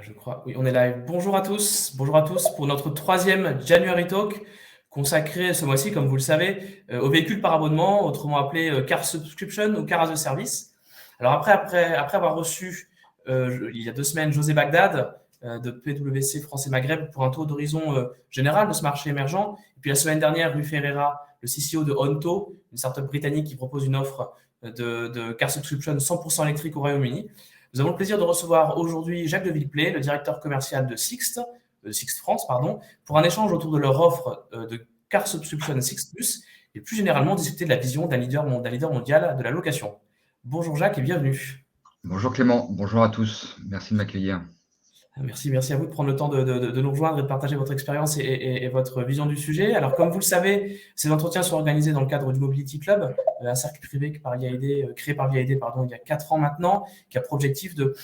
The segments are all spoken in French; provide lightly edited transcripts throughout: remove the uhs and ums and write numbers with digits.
Je crois, oui, on est live. Bonjour à tous pour notre troisième January Talk consacré ce mois-ci, comme vous le savez, aux véhicules par abonnement, autrement appelé Car Subscription ou Car as a Service. Alors après avoir reçu il y a 2 semaines José Bagdad de PwC France et Maghreb pour un tour d'horizon général de ce marché émergent, et puis la semaine dernière, Rui Ferreira, le CCO de Onto, une startup britannique qui propose une offre de Car Subscription 100% électrique au Royaume-Uni. Nous avons le plaisir de recevoir aujourd'hui Jacques de Villeplay, le directeur commercial de Sixt France, pour un échange autour de leur offre de Car Subscription Sixt Plus et plus généralement discuter de la vision d'un leader mondial de la location. Bonjour Jacques et bienvenue. Bonjour Clément, bonjour à tous, merci de m'accueillir. Merci à vous de prendre le temps de nous rejoindre et de partager votre expérience et votre vision du sujet. Alors, comme vous le savez, ces entretiens sont organisés dans le cadre du Mobility Club, un cercle privé créé par VIAD il y a 4 ans maintenant, qui a pour objectif d'aider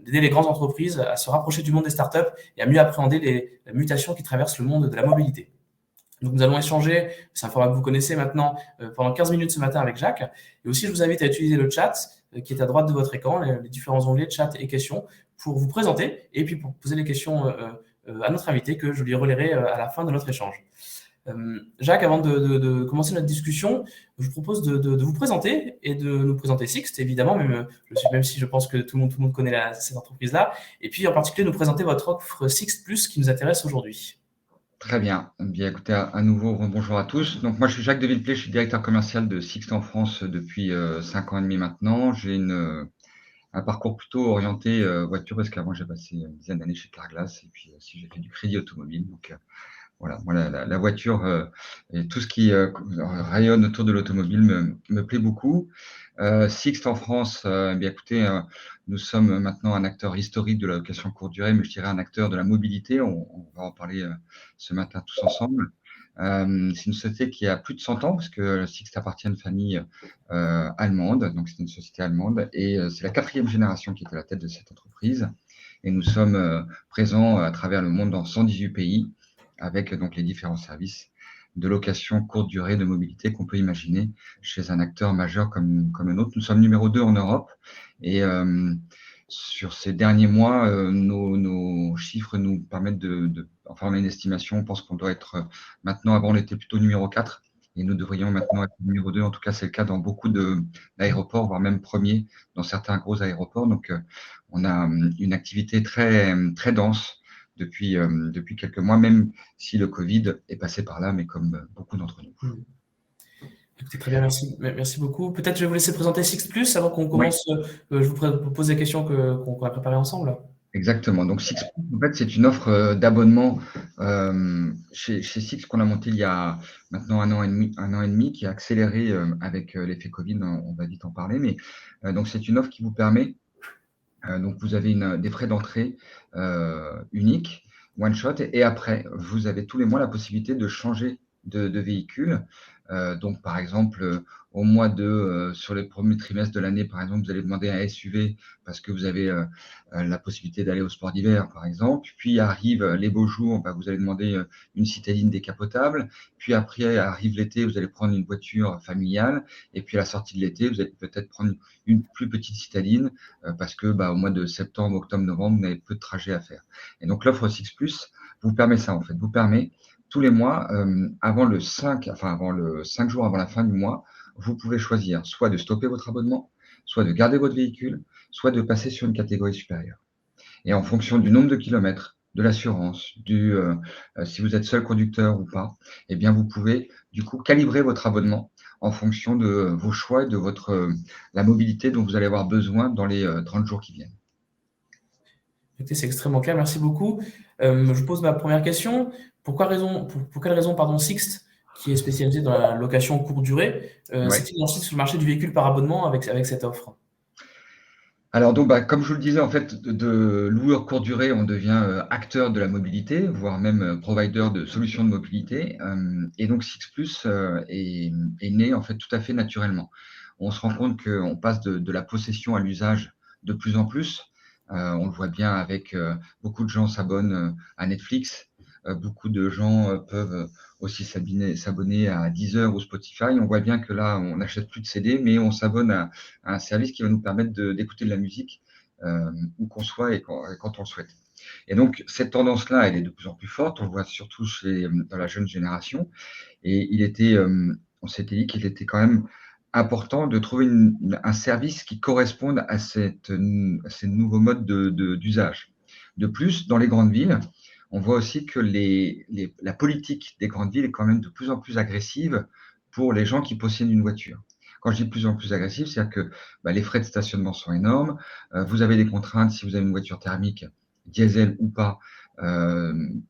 les grandes entreprises à se rapprocher du monde des startups et à mieux appréhender les mutations qui traversent le monde de la mobilité. Donc nous allons échanger, c'est un format que vous connaissez maintenant, pendant 15 minutes ce matin avec Jacques. Et aussi, je vous invite à utiliser le chat qui est à droite de votre écran, les différents onglets chat et questions, pour vous présenter et puis pour poser les questions à notre invité que je lui relayerai à la fin de notre échange. Jacques, avant de commencer notre discussion, je vous propose de vous présenter et de nous présenter Sixt, évidemment, même si je pense que tout le monde connaît cette entreprise-là, et puis en particulier nous présenter votre offre Sixt Plus qui nous intéresse aujourd'hui. Très bien, bien écoutez, à nouveau, bonjour à tous. Donc moi je suis Jacques de Villeplay, je suis directeur commercial de Sixt en France depuis 5 ans et demi maintenant. J'ai un parcours plutôt orienté voiture parce qu'avant j'ai passé une dizaine d'années chez Carglass et puis aussi j'ai fait du crédit automobile. Donc voilà, moi la voiture et tout ce qui rayonne autour de l'automobile me plaît beaucoup. Sixt en France, bien écoutez, nous sommes maintenant un acteur historique de la location courte durée, mais je dirais un acteur de la mobilité. On va en parler ce matin tous ensemble. C'est une société qui a plus de 100 ans parce que Sixt appartient à une famille allemande, donc c'est une société allemande et c'est la 4e génération qui est à la tête de cette entreprise. Et nous sommes présents à travers le monde dans 118 pays avec donc les différents services de location courte durée de mobilité qu'on peut imaginer chez un acteur majeur comme le nôtre. Nous sommes numéro 2 en Europe et sur ces derniers mois, nos chiffres nous permettent enfin on a une estimation, on pense qu'on doit être maintenant, avant on était plutôt numéro 4 et nous devrions maintenant être numéro 2. En tout cas, c'est le cas dans beaucoup d'aéroports, voire même premier dans certains gros aéroports. Donc, on a une activité très, très dense depuis quelques mois, même si le Covid est passé par là, mais comme beaucoup d'entre nous. Écoutez, très bien, merci beaucoup. Peut-être je vais vous laisser présenter Sixt Plus avant qu'on commence. Je vous pose des questions qu'on a préparées ensemble. Exactement. Donc Sixt Plus, en fait, c'est une offre d'abonnement chez Sixt qu'on a montée il y a maintenant un an et demi, qui a accéléré avec l'effet Covid. On va vite en parler, mais donc c'est une offre qui vous permet. Donc vous avez des frais d'entrée uniques, one shot, et après vous avez tous les mois la possibilité de changer de véhicule. Donc par exemple, au mois sur le premier trimestre de l'année, par exemple, vous allez demander un SUV parce que vous avez la possibilité d'aller au sport d'hiver, par exemple. Puis arrivent les beaux jours, vous allez demander une citadine décapotable. Puis après arrive l'été, vous allez prendre une voiture familiale. Et puis à la sortie de l'été, vous allez peut-être prendre une plus petite citadine parce que au mois de septembre, octobre, novembre, vous avez peu de trajets à faire. Et donc l'offre Sixt Plus vous permet ça en fait, vous permet tous les mois, avant le 5 jours avant la fin du mois, vous pouvez choisir soit de stopper votre abonnement, soit de garder votre véhicule, soit de passer sur une catégorie supérieure. Et en fonction du nombre de kilomètres, de l'assurance, si vous êtes seul conducteur ou pas, eh bien vous pouvez du coup calibrer votre abonnement en fonction de vos choix et de la mobilité dont vous allez avoir besoin dans les 30 jours qui viennent. Écoutez, c'est extrêmement clair, merci beaucoup. Je pose ma première question. Pour quelle raison, Sixt, qui est spécialisé dans la location courte durée, s'est-il lancé sur le marché du véhicule par abonnement avec cette offre? Alors donc, comme je vous le disais, en fait, de loueur courte durée, on devient acteur de la mobilité, voire même provider de solutions de mobilité. Et donc Sixt Plus est né en fait tout à fait naturellement. On se rend compte qu'on passe de la possession à l'usage de plus en plus. On le voit bien avec beaucoup de gens s'abonnent à Netflix. Beaucoup de gens peuvent aussi s'abonner à Deezer ou Spotify. On voit bien que là, on n'achète plus de CD, mais on s'abonne à un service qui va nous permettre d'écouter de la musique où qu'on soit et quand on le souhaite. Et donc, cette tendance-là, elle est de plus en plus forte. On le voit surtout dans la jeune génération. Et on s'était dit qu'il était quand même important de trouver un service qui corresponde à ces nouveaux modes d'usage. De plus, dans les grandes villes, on voit aussi que la politique des grandes villes est quand même de plus en plus agressive pour les gens qui possèdent une voiture. Quand je dis de plus en plus agressive, c'est-à-dire que les frais de stationnement sont énormes, vous avez des contraintes si vous avez une voiture thermique, diesel ou pas,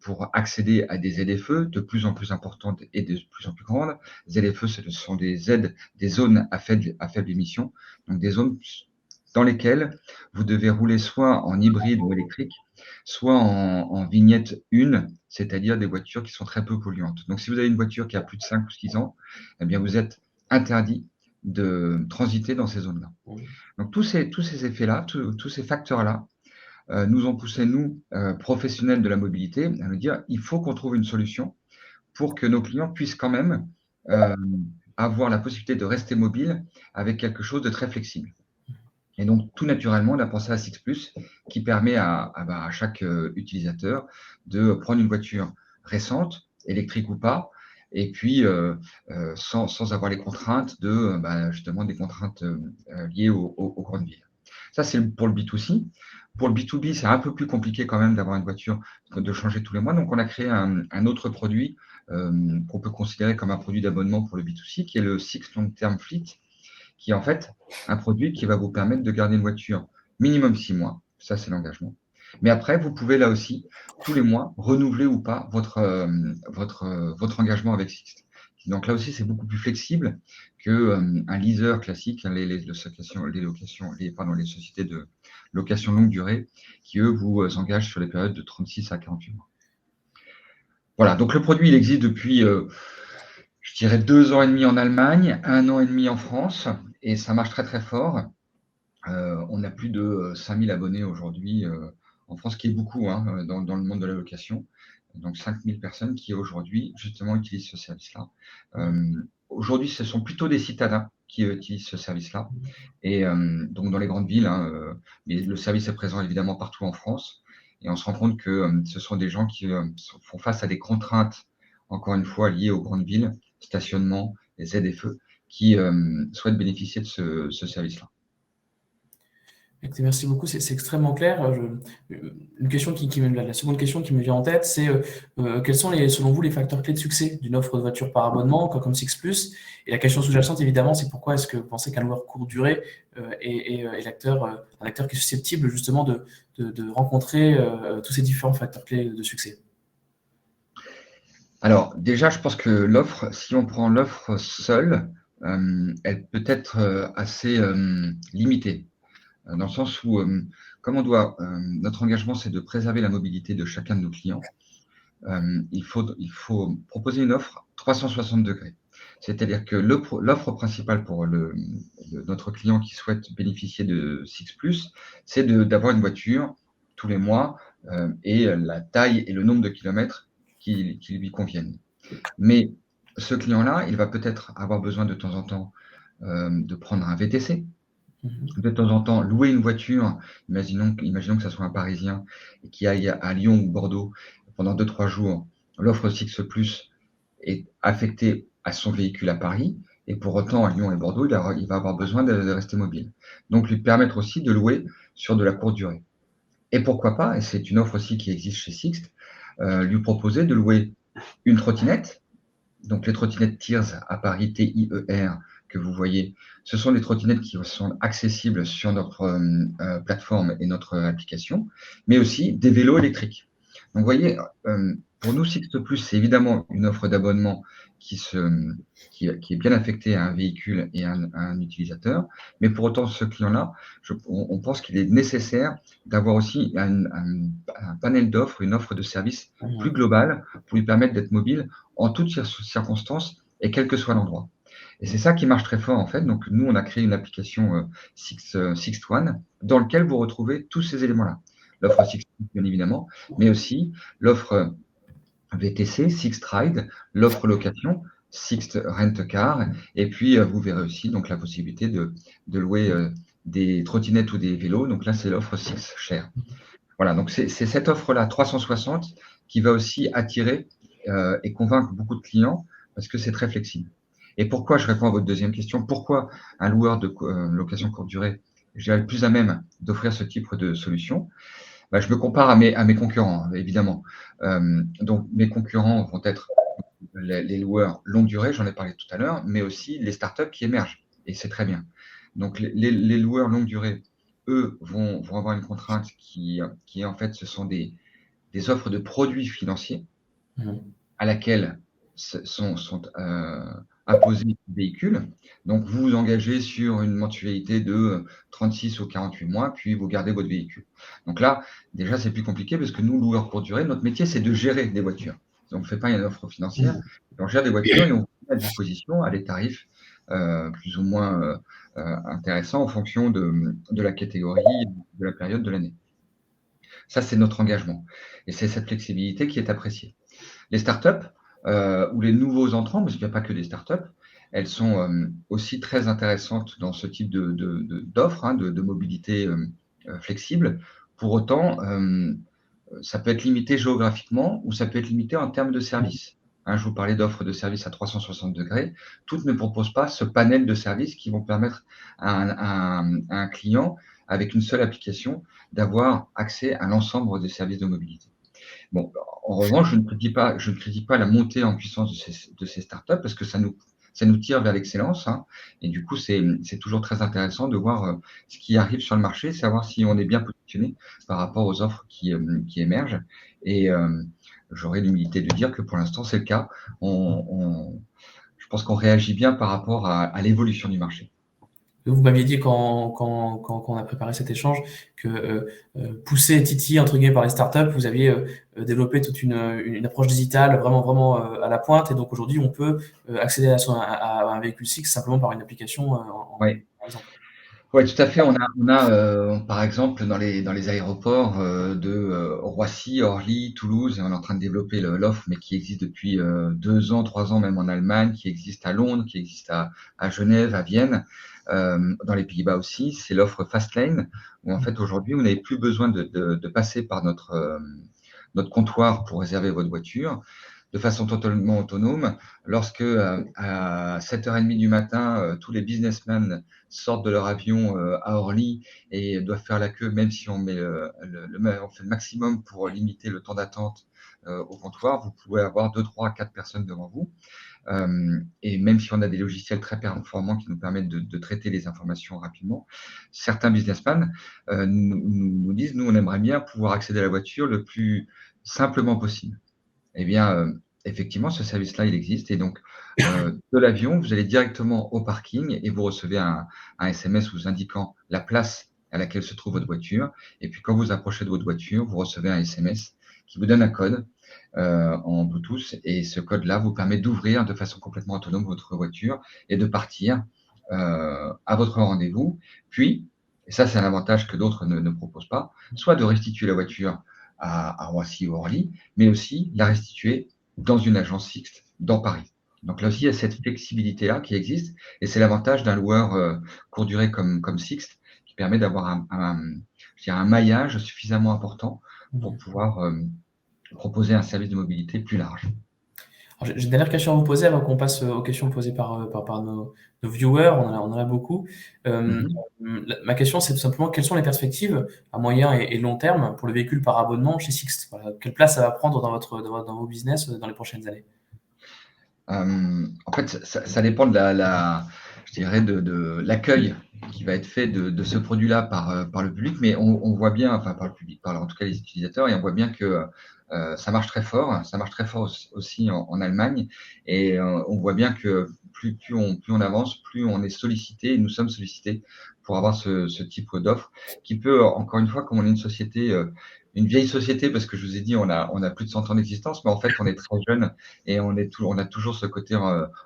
pour accéder à des ZFE de plus en plus importantes et de plus en plus grandes. ZFE, ce sont des zones à faible émission, donc des zones dans lesquelles vous devez rouler soit en hybride ou électrique, soit en vignette 1, c'est-à-dire des voitures qui sont très peu polluantes. Donc, si vous avez une voiture qui a plus de 5 ou 6 ans, eh bien, vous êtes interdit de transiter dans ces zones-là. Donc, tous ces effets-là, tous ces facteurs-là, nous ont poussé, nous, professionnels de la mobilité, à nous dire il faut qu'on trouve une solution pour que nos clients puissent quand même avoir la possibilité de rester mobile avec quelque chose de très flexible. Et donc, tout naturellement, on a pensé à Six Plus, qui permet à chaque utilisateur de prendre une voiture récente, électrique ou pas, et puis sans avoir les contraintes justement des contraintes liées aux grandes villes. Ça, c'est pour le B2C. Pour le B2B, c'est un peu plus compliqué quand même d'avoir une voiture, de changer tous les mois. Donc, on a créé un autre produit qu'on peut considérer comme un produit d'abonnement pour le B2C, qui est le Six Long Term Fleet, qui est en fait un produit qui va vous permettre de garder une voiture minimum 6 mois. Ça, c'est l'engagement. Mais après, vous pouvez là aussi, tous les mois, renouveler ou pas votre engagement avec Sixt. Donc là aussi, c'est beaucoup plus flexible qu'un leaser classique, les sociétés de location longue durée, qui, eux, vous engagent sur les périodes de 36 à 48 mois. Voilà, donc le produit, il existe depuis, je dirais, 2 ans et demi en Allemagne, 1 an et demi en France, et ça marche très, très fort. On a plus de 5000 abonnés aujourd'hui en France, qui est beaucoup dans le monde de la location. Donc 5000 personnes qui aujourd'hui justement utilisent ce service-là. Aujourd'hui, ce sont plutôt des citadins qui utilisent ce service-là. Et donc dans les grandes villes, mais le service est présent évidemment partout en France. Et on se rend compte que ce sont des gens qui font face à des contraintes, encore une fois, liées aux grandes villes, stationnement, les ZFE, qui souhaitent bénéficier de ce service-là. Merci beaucoup, c'est extrêmement clair. La seconde question qui me vient en tête, c'est quels sont selon vous les facteurs clés de succès d'une offre de voiture par abonnement comme Six Plus? Et la question sous-jacente, évidemment, c'est pourquoi est-ce que vous pensez qu'un loueur courte durée est un acteur qui est susceptible justement de rencontrer tous ces différents facteurs clés de succès? Alors déjà, je pense que l'offre, si on prend l'offre seule, elle peut être assez limitée. Dans le sens où, notre engagement, c'est de préserver la mobilité de chacun de nos clients. Il faut proposer une offre 360 degrés. C'est-à-dire que l'offre principale pour notre client qui souhaite bénéficier de Six Plus, c'est d'avoir une voiture tous les mois et la taille et le nombre de kilomètres qui lui conviennent. Mais ce client-là, il va peut-être avoir besoin de temps en temps de prendre un VTC. De temps en temps, louer une voiture, imaginons que ce soit un Parisien qui aille à Lyon ou Bordeaux pendant 2-3 jours, l'offre Six Plus est affectée à son véhicule à Paris, et pour autant, à Lyon et Bordeaux, il va avoir besoin de rester mobile. Donc, lui permettre aussi de louer sur de la courte durée. Et pourquoi pas, et c'est une offre aussi qui existe chez Sixt, lui proposer de louer une trottinette. Donc, les trottinettes TIERS à Paris, TIER, que vous voyez, ce sont des trottinettes qui sont accessibles sur notre plateforme et notre application, mais aussi des vélos électriques. Donc, vous voyez, pour nous, Sixt Plus, c'est évidemment une offre d'abonnement qui est bien affectée à un véhicule et à un utilisateur, mais pour autant, ce client-là, on pense qu'il est nécessaire d'avoir aussi un panel d'offres, une offre de service plus globale pour lui permettre d'être mobile en toutes circonstances et quel que soit l'endroit. Et c'est ça qui marche très fort en fait. Donc nous, on a créé une application Sixt One dans laquelle vous retrouvez tous ces éléments-là. L'offre Sixt, bien évidemment, mais aussi l'offre VTC, Sixt Ride, l'offre location, Sixt Rent Car, et puis vous verrez aussi donc la possibilité de louer des trottinettes ou des vélos. Donc là, c'est l'offre Six Share. Voilà, donc c'est cette offre-là 360 qui va aussi attirer et convaincre beaucoup de clients parce que c'est très flexible. Et pourquoi, je réponds à votre deuxième question, pourquoi un loueur de location courte durée, je dirais le plus à même d'offrir ce type de solution? Bah, je me compare à mes concurrents, hein, évidemment. Donc mes concurrents vont être les loueurs longue durée, j'en ai parlé tout à l'heure, mais aussi les startups qui émergent. Et c'est très bien. Donc les loueurs longue durée, eux, vont avoir une contrainte qui est en fait, ce sont des offres de produits financiers à laquelle sont imposés des véhicules. Donc vous vous engagez sur une mensualité de 36 ou 48 mois, puis vous gardez votre véhicule. Donc là, déjà, c'est plus compliqué parce que nous, loueurs courte durée, notre métier, c'est de gérer des voitures. Donc on ne fait pas une offre financière, on gère des voitures et on vous met à disposition à des tarifs plus ou moins intéressants en fonction de la catégorie, de la période de l'année. Ça, c'est notre engagement. Et c'est cette flexibilité qui est appréciée. Les startups ou les nouveaux entrants, parce qu'il n'y a pas que des startups, elles sont aussi très intéressantes dans ce type d'offres, hein, de mobilité flexible. Pour autant, ça peut être limité géographiquement ou ça peut être limité en termes de services. Hein, je vous parlais d'offres de services à 360 degrés. Toutes ne proposent pas ce panel de services qui vont permettre à un client, avec une seule application, d'avoir accès à l'ensemble des services de mobilité. Bon, en revanche, je ne critique pas la montée en puissance de ces startups parce que ça nous tire vers l'excellence, hein. Et du coup, c'est toujours très intéressant de voir ce qui arrive sur le marché, savoir si on est bien positionné par rapport aux offres qui émergent. Et j'aurais l'humilité de dire que pour l'instant, c'est le cas. Je pense qu'on réagit bien par rapport à l'évolution du marché. Vous m'aviez dit quand on a préparé cet échange que poussé et titillé entre guillemets par les startups, vous aviez développé toute une approche digitale vraiment à la pointe. Et donc aujourd'hui, on peut accéder à un véhicule Six simplement par une application Oui. par exemple. Oui, tout à fait. On a par exemple, dans les aéroports de Roissy, Orly, Toulouse, et on est en train de développer l'offre, mais qui existe depuis 2 ans, 3 ans même en Allemagne, qui existe à Londres, qui existe à Genève, à Vienne, dans les Pays-Bas aussi. C'est l'offre Fastlane, où en fait aujourd'hui, vous n'avez plus besoin de passer par notre comptoir pour réserver votre voiture de façon totalement autonome. Lorsque à 7h30 du matin, tous les businessmen sortent de leur avion à Orly et doivent faire la queue, même si on fait le maximum pour limiter le temps d'attente au comptoir, vous pouvez avoir 2, 3, 4 personnes devant vous. Et même si on a des logiciels très performants qui nous permettent de traiter les informations rapidement, certains businessmen nous disent, nous, on aimerait bien pouvoir accéder à la voiture le plus simplement possible. Eh bien, effectivement, ce service-là, il existe. Et donc, de l'avion, vous allez directement au parking et vous recevez un SMS vous indiquant la place à laquelle se trouve votre voiture. Et puis, quand vous approchez de votre voiture, vous recevez un SMS qui vous donne un code en Bluetooth. Et ce code-là vous permet d'ouvrir de façon complètement autonome votre voiture et de partir à votre rendez-vous. Puis, et ça, c'est un avantage que d'autres ne proposent pas, soit de restituer la voiture à Roissy ou Orly, mais aussi la restituer dans une agence Sixt dans Paris. Donc là aussi, il y a cette flexibilité-là qui existe, et c'est l'avantage d'un loueur courte durée comme Sixt, qui permet d'avoir un maillage suffisamment important pour pouvoir proposer un service de mobilité plus large. J'ai une dernière question à vous poser avant qu'on passe aux questions posées par nos viewers. On en a beaucoup. Ma question, c'est tout simplement quelles sont les perspectives à moyen et long terme pour le véhicule par abonnement chez Sixt? Voilà, quelle place ça va prendre dans vos business dans les prochaines années? En fait, ça dépend je dirais, de l'accueil qui va être fait de ce produit-là par le public, mais on voit bien, enfin par le public, en tout cas les utilisateurs, et on voit bien que ça marche très fort. Ça marche très fort aussi en Allemagne, et on voit bien que plus on avance, plus on est sollicité, et nous sommes sollicités pour avoir ce type d'offre qui peut, encore une fois, comme on est une vieille société, parce que je vous ai dit, on a plus de 100 ans d'existence, mais en fait, on est très jeune et on a toujours ce côté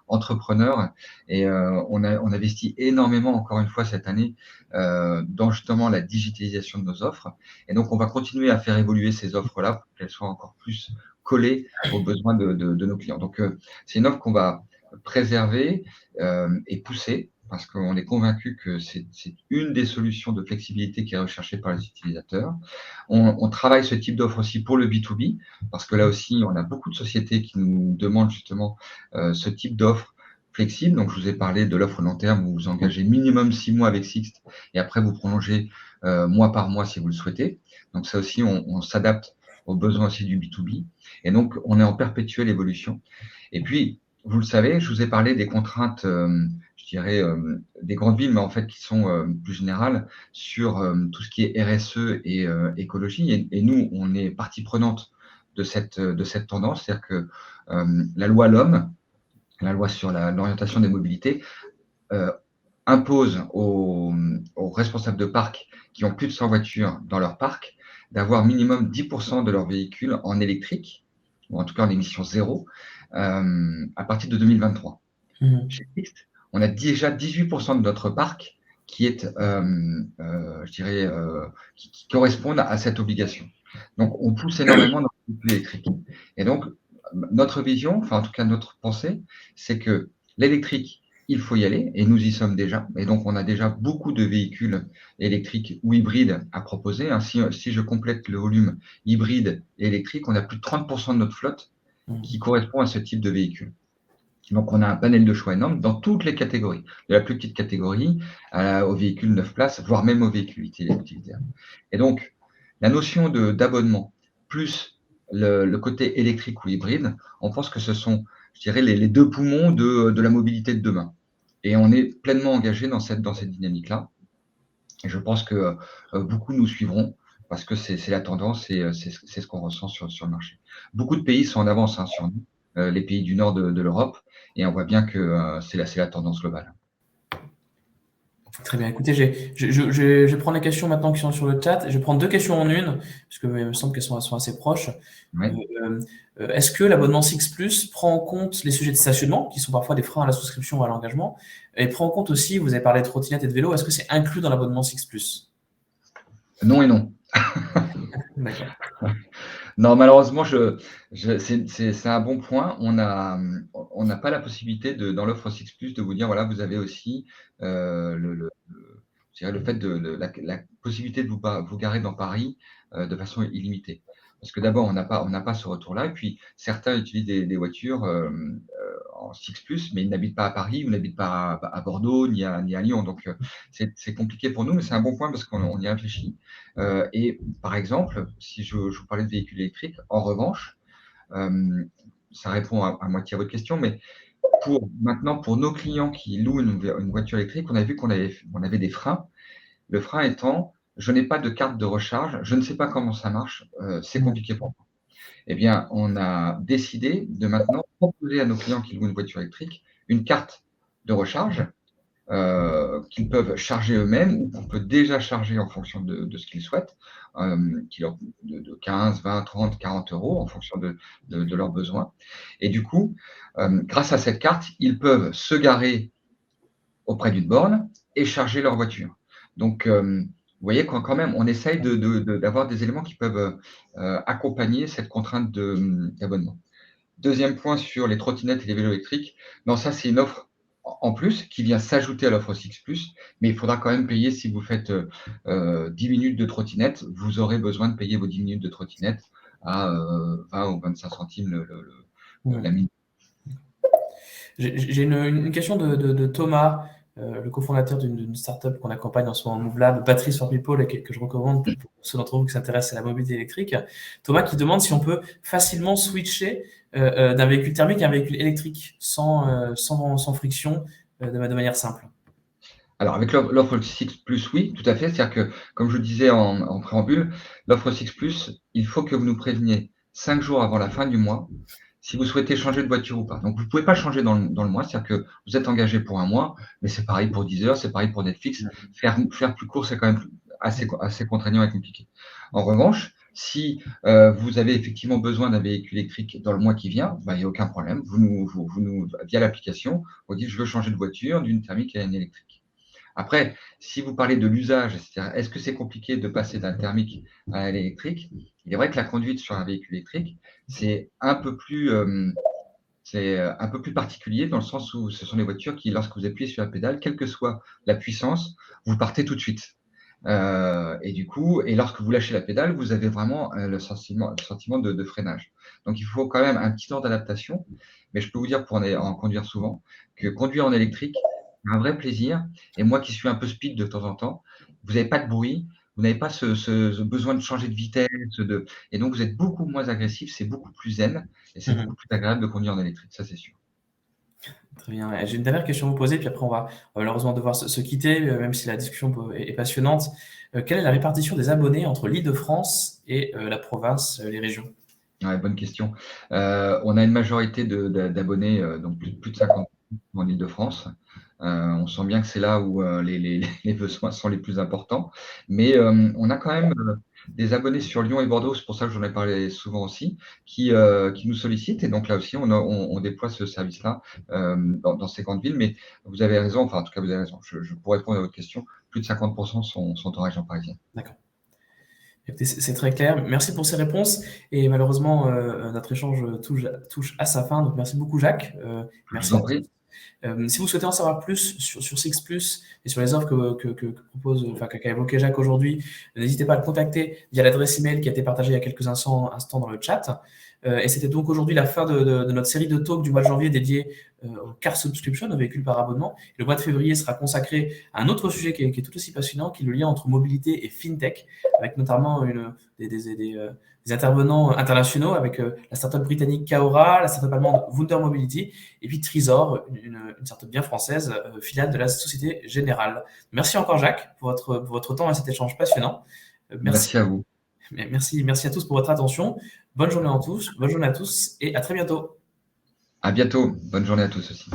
entrepreneur, et on investit énormément, encore une fois, cette année dans justement la digitalisation de nos offres. Et donc, on va continuer à faire évoluer ces offres-là pour qu'elles soient encore plus collées aux besoins de nos clients. Donc, c'est une offre qu'on va préserver et pousser parce qu'on est convaincu que c'est une des solutions de flexibilité qui est recherchée par les utilisateurs. On travaille ce type d'offre aussi pour le B2B, parce que là aussi, on a beaucoup de sociétés qui nous demandent justement ce type d'offre flexible. Donc, je vous ai parlé de l'offre long terme où vous engagez minimum 6 mois avec Sixt et après vous prolongez mois par mois si vous le souhaitez. Donc, ça aussi, on s'adapte aux besoins aussi du B2B. Et donc, on est en perpétuelle évolution. Et puis, vous le savez, je vous ai parlé des contraintes, je dirais, des grandes villes, mais en fait qui sont plus générales sur tout ce qui est RSE et écologie. Et nous, on est partie prenante de cette tendance, c'est-à-dire que la loi LOM, la loi sur l'orientation des mobilités, impose aux responsables de parc qui ont plus de 100 voitures dans leur parc d'avoir minimum 10% de leurs véhicules en électrique, ou en tout cas en émission zéro, à partir de 2023. Chez Sixt, on a déjà 18% de notre parc qui est, je dirais, qui correspondent à cette obligation. Donc, on pousse énormément dans le véhicule électrique. Et donc, notre vision, enfin en tout cas notre pensée, c'est que l'électrique, il faut y aller, et nous y sommes déjà. Et donc, on a déjà beaucoup de véhicules électriques ou hybrides à proposer. Si je complète le volume hybride et électrique, on a plus de 30% de notre flotte qui correspond à ce type de véhicule. Donc, on a un panel de choix énorme dans toutes les catégories, de la plus petite catégorie aux véhicules 9 places, voire même aux véhicules utilitaires. Et donc, la notion d'abonnement plus le côté électrique ou hybride, on pense que ce sont, je dirais, les deux poumons de la mobilité de demain. Et on est pleinement engagé dans cette dynamique-là. Et je pense que beaucoup nous suivront parce que c'est la tendance et c'est ce qu'on ressent sur le marché. Beaucoup de pays sont en avance sur nous, les pays du nord de l'Europe, et on voit bien que c'est la tendance globale. Très bien. Écoutez, je vais prendre les questions maintenant qui sont sur le chat. Je vais prendre deux questions en une, parce qu'il me semble qu'elles sont assez proches. Ouais. Est-ce que l'abonnement Six Plus prend en compte les sujets de stationnement, qui sont parfois des freins à la souscription ou à l'engagement, et prend en compte aussi, vous avez parlé de trottinette et de vélo, est-ce que c'est inclus dans l'abonnement Six Plus? Non et non. D'accord. Non, malheureusement, c'est un bon point. On n'a pas la possibilité dans l'offre Six Plus de vous dire, voilà, vous avez aussi je dirais le fait de la possibilité de vous garer dans Paris de façon illimitée. Parce que d'abord, on n'a pas ce retour-là. Et puis, certains utilisent des voitures en Six Plus, mais ils n'habitent pas à Paris ou n'habitent pas à Bordeaux ni à Lyon. Donc, c'est compliqué pour nous, mais c'est un bon point parce qu'on y réfléchit. Et par exemple, si je vous parlais de véhicules électriques, en revanche, ça répond à moitié à votre question, mais pour nos clients qui louent une voiture électrique, on a vu qu'on avait des freins. Le frein étant, je n'ai pas de carte de recharge, je ne sais pas comment ça marche, c'est compliqué pour moi. Eh bien, on a décidé de maintenant proposer à nos clients qui louent une voiture électrique une carte de recharge qu'ils peuvent charger eux-mêmes ou qu'on peut déjà charger en fonction de ce qu'ils souhaitent, de 15, 20, 30, 40 euros en fonction de leurs besoins. Et du coup, grâce à cette carte, ils peuvent se garer auprès d'une borne et charger leur voiture. Donc, vous voyez quand même, on essaye d'avoir des éléments qui peuvent accompagner cette contrainte d'abonnement. Deuxième point sur les trottinettes et les vélos électriques. Non, ça, c'est une offre en plus qui vient s'ajouter à l'offre Six Plus, mais il faudra quand même payer si vous faites 10 minutes de trottinette, vous aurez besoin de payer vos 10 minutes de trottinette à 20 ou 25 centimes la minute. J'ai une question de Thomas, le cofondateur d'une startup qu'on accompagne en ce moment, MoveLab, Batteries for People, et que je recommande pour ceux d'entre vous qui s'intéressent à la mobilité électrique. Thomas qui demande si on peut facilement switcher d'un véhicule thermique à un véhicule électrique sans friction, de manière simple. Alors, avec l'offre Six Plus, oui, tout à fait. C'est-à-dire que, comme je disais en préambule, l'offre Six Plus, il faut que vous nous préveniez 5 jours avant la fin du mois si vous souhaitez changer de voiture ou pas. Donc, vous ne pouvez pas changer dans le mois. C'est-à-dire que vous êtes engagé pour un mois, mais c'est pareil pour Deezer, c'est pareil pour Netflix. Faire plus court, c'est quand même assez contraignant et compliqué. En revanche, si vous avez effectivement besoin d'un véhicule électrique dans le mois qui vient, il n'y a aucun problème. Vous nous, via l'application, vous dites je veux changer de voiture d'une thermique à une électrique. Après, si vous parlez de l'usage, c'est-à-dire est-ce que c'est compliqué de passer d'un thermique à l'électrique? Il est vrai que la conduite sur un véhicule électrique, c'est un peu plus c'est un peu plus particulier dans le sens où ce sont des voitures qui, lorsque vous appuyez sur la pédale, quelle que soit la puissance, vous partez tout de suite. Et du coup, et lorsque vous lâchez la pédale, vous avez vraiment le sentiment de freinage. Donc, il faut quand même un petit temps d'adaptation. Mais je peux vous dire, pour en conduire souvent, que conduire en électrique, c'est un vrai plaisir. Et moi qui suis un peu speed de temps en temps, vous n'avez pas de bruit, vous n'avez pas ce besoin de changer de vitesse, et donc vous êtes beaucoup moins agressif, c'est beaucoup plus zen, et c'est beaucoup plus agréable de conduire en électrique, ça c'est sûr. Très bien. J'ai une dernière question à vous poser, puis après on va malheureusement devoir se quitter, même si la discussion est passionnante. Quelle est la répartition des abonnés entre l'Île-de-France et la province, les régions? Ouais, bonne question. On a une majorité d'abonnés, donc plus de 50 en Île-de-France. On sent bien que c'est là où les besoins sont les plus importants. Mais on a quand même des abonnés sur Lyon et Bordeaux, c'est pour ça que j'en ai parlé souvent aussi, qui nous sollicitent. Et donc là aussi, on déploie ce service-là dans ces grandes villes. Mais vous avez raison, enfin en tout cas, vous avez raison. Pour répondre à votre question, plus de 50% sont en région parisienne. D'accord. Écoutez, c'est très clair. Merci pour ces réponses. Et malheureusement, notre échange touche à sa fin. Donc, merci beaucoup, Jacques. Je Merci vous à en tous. prie. Si vous souhaitez en savoir plus sur Six Plus et sur les offres que propose, enfin, qu'a évoqué Jacques aujourd'hui, n'hésitez pas à le contacter via l'adresse email qui a été partagée il y a quelques instants dans le chat. Et c'était donc aujourd'hui la fin de notre série de talks du mois de janvier dédiée au car subscription, au véhicule par abonnement. Et le mois de février sera consacré à un autre sujet qui est tout aussi passionnant, qui est le lien entre mobilité et fintech, avec notamment des intervenants internationaux avec la startup britannique Kaora, la startup allemande Wunder Mobility, et puis Trisor, une startup bien française, filiale de la Société Générale. Merci encore Jacques pour votre temps et cet échange passionnant. Merci à vous. Merci à tous pour votre attention. Bonne journée à tous et à très bientôt. À bientôt. Bonne journée à tous aussi.